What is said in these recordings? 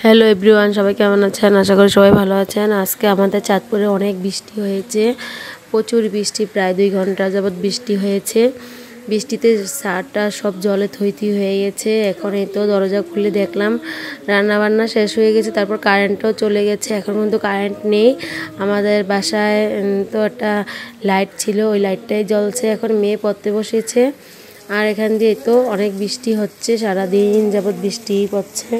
Hello everyone, সবাই কেমন আছেন? আশা করি সবাই ভালো আছেন। আজকে আমাদের চাঁদপুরে অনেক বৃষ্টি হয়েছে, প্রচুর বৃষ্টি, প্রায় 2 ঘন্টা যাবৎ বৃষ্টি হয়েছে। বৃষ্টিতে ছাদটা সব জলে থইথই হয়ে গেছে। এখন এই তো দরজা খুলে দেখলাম রান্নাবান্না শেষ হয়ে গেছে, তারপর কারেন্টও চলে গেছে। এখন কিন্তু কারেন্ট নেই। আমাদের বাসায় তো একটা লাইট ছিল, ওই লাইটটাই জ্বলছে। এখন মেয়ে পড়তে বসেছে। আর এখান দিয়ে তো অনেক বৃষ্টি হচ্ছে, সারাদিন যাবৎ বৃষ্টিই পড়ছে।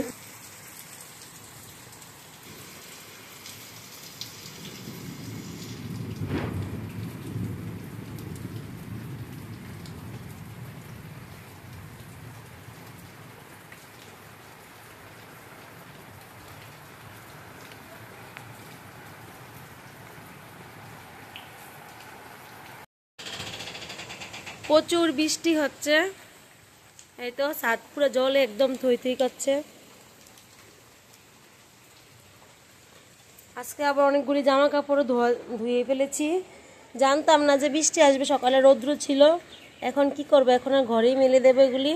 প্রচুর বৃষ্টি হচ্ছে, এই তো ছাদ পুরো জলে একদম থই থই করছে। আজকে আবার অনেকগুলি জামা কাপড়ও ধুয়ে ফেলেছি। জানতাম না যে বৃষ্টি আসবে, সকালে রৌদ্র ছিল। এখন কি করবো, এখন আর ঘরেই মেলে দেবো এগুলি।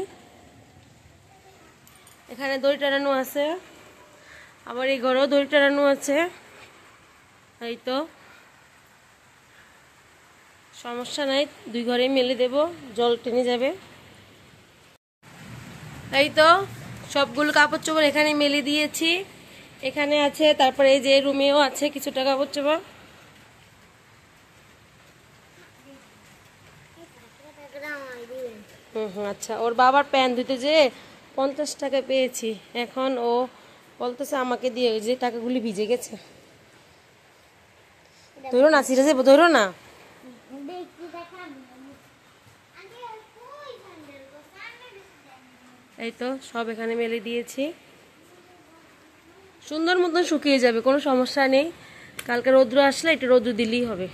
এখানে দড়ি টানানো আছে, আবার এই ঘরেও দড়ি টানানো আছে। এই তো সমস্যা নাই, 2 ঘরেই মেলে দেব, জল টেনে যাবে। এই তো সবগুলো কাপড় চোপড় এখানে মেলে দিয়েছি। এখানে আছে, তারপরে এই যে রুমেও আছে কিছুটা কাপড় চোপড়। আচ্ছা, ওর বাবার প্যান্ট ধুতে যে 50 টাকা পেয়েছি, এখন ও বলতেছে আমাকে দিয়ে, যে টাকাগুলি ভিজে গেছে। ধরো না, সিরিয়াসলি ধরো না। এই তো সব এখানে মেলে দিয়েছি, সুন্দর মতন শুকিয়ে যাবে, কোনো সমস্যা নেই। কালকে রৌদ্র আসলে একটু রৌদ্র দিলেই হবে।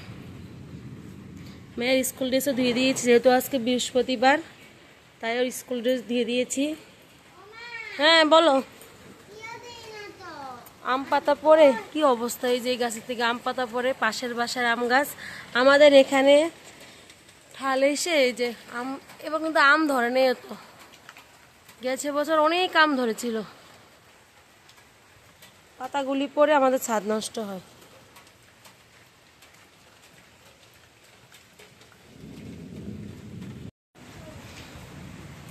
মেয়ের স্কুল ড্রেসও ধুয়ে দিয়েছি, যেহেতু আজকে বৃহস্পতিবার, তাই ওর স্কুল ড্রেস দিয়ে দিয়েছি। হ্যাঁ বলো। আম পাতা পড়ে কি অবস্থা, এই যে গাছের থেকে আম পাতা পড়ে, পাশের বাসার আম গাছ। আমাদের এখানে ঠালে এসে এই যে আম, এবার কিন্তু আম ধরে নেই এত। গেছে বছর অনেক আম ধরেছিল, পাতাগুলি পড়ে আমাদের ছাদ নষ্ট হয়।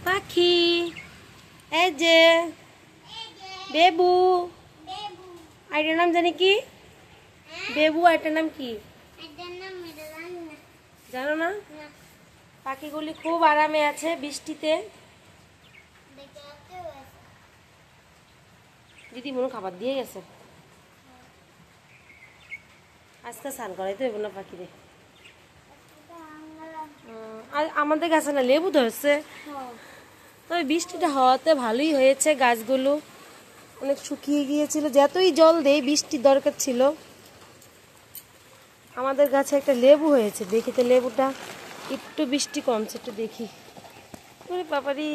পাখি, এই যে বেবু, আইটার নাম জানি কি? বেবু, আইটার নাম কি জানো না? পাখিগুলি খুব আরামে আছে বৃষ্টিতে। দিদি মনে খাবার দিয়ে গেছে, আজকে স্নান করাইতে হইব না পাখিরে। আর আমাদের গাছে না লেবু ধরছে, তবে বৃষ্টিটা হওয়াতে ভালোই হয়েছে। গাছগুলো অনেক শুকিয়ে গিয়েছিল, যতই জল দেই বৃষ্টির দরকার ছিল। আমাদের গাছে একটা লেবু হয়েছে, দেখি তো লেবুটা, একটু বৃষ্টি কমছে, একটু দেখি। ওরে বাবারি,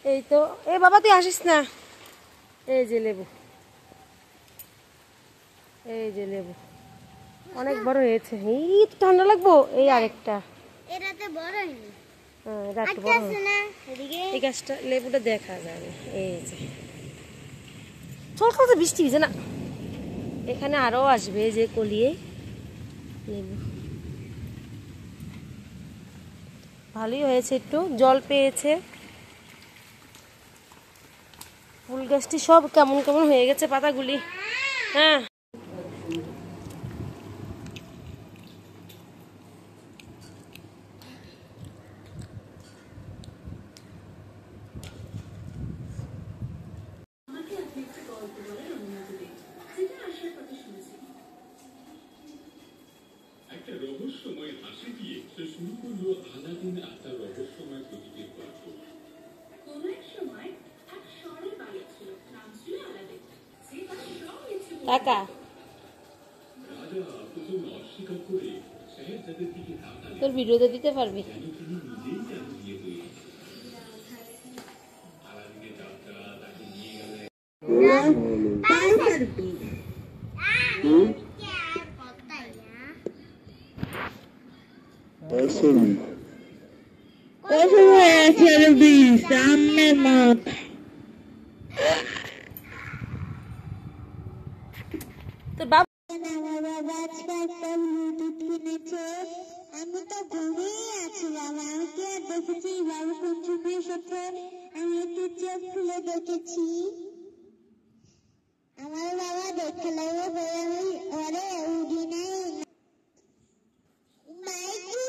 এই তো, এ বাবা তুই আসিস না। এই যে লেবু, এই যে লেবু অনেক বড় হয়েছে। এই তো ঠান্ডা লাগবো, এই আরেকটা, এই গাছটা লেবুটা দেখা যাবে। এই যে চল তো, বৃষ্টি ভিজে না। এখানে আরো আসবে, যে কলিয়ে লেবু ভালোই হয়েছে, একটু জল পেয়েছে। ফুল গাছটি সব কেমন কেমন হয়ে গেছে পাতাগুলি। হ্যাঁ একটা রহস্যময় হাসি দিয়ে সে শুরু করলো আলাদিন আত্মার রহস্যময় প্রকৃতির গল্প। কোন এক সময় এক শহরের বাড়ি ছিল, নাম ছিল আলাদিন। টাকা রাজা প্রথম অস্বীকার করে শাহেজাদের দিকে তাকালেন। তোর ভিডিওতে দিতে পারবি? তিনি নিজেই জাদু দিয়ে তৈরি। আলাদিনের যাত্রা তাকে নিয়ে গেলেন। Eso es el samen তুমি আছো বাবা, আমাকে আর দেখেছি বাবা কোন চোখে এসেছে, আমি একটু চোখ খুলে দেখেছি। আমার বাবা দেখতে লাগবে বলে আমি ওরে উঠি নাই। মাইকু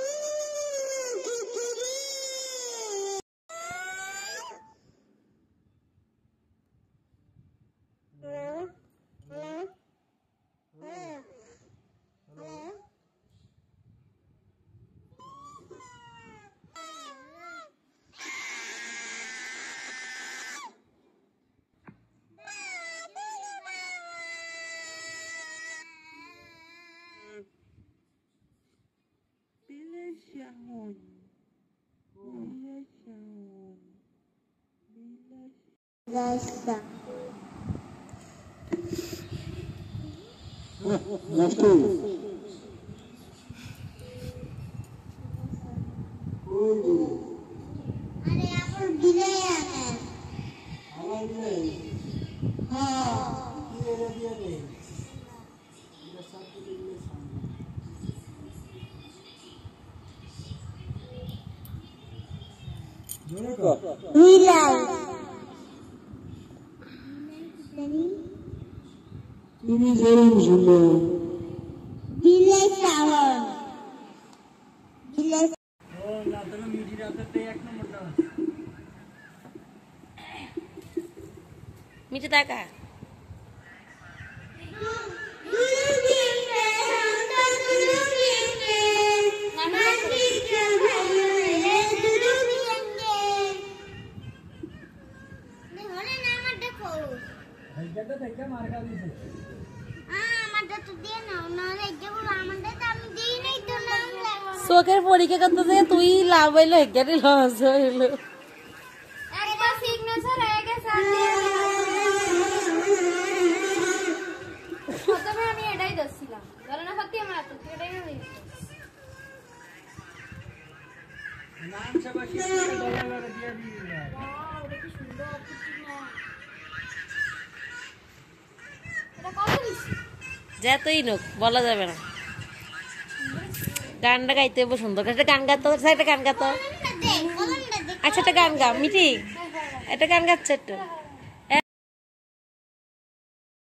তুমি যেরকম সুন্দর বিলে সাওয়ার বিলে ও লাতনা মিডি রাতে এক নম্বরটা মিঠে টাকা চোখের পরীক্ষা করতে যে তুই লাভ হইলো হেগারে লস হইলো একবার সিগনেচার হয়ে গেছে প্রথমে আমি এটাই দছিলাম বলো না সত্যি আমার তো এটাই না নাম সবাই $1 দিয়ে দিই ওয়াও এটা কি সুন্দর এটা কত দিছি যতই নোক বলা যাবে না গানটা গাইতে হবে সুন্দর একটা গান গাতো একটা গান গাতো আচ্ছা একটা গান গা মিঠি একটা গান গাচ্ছে একটু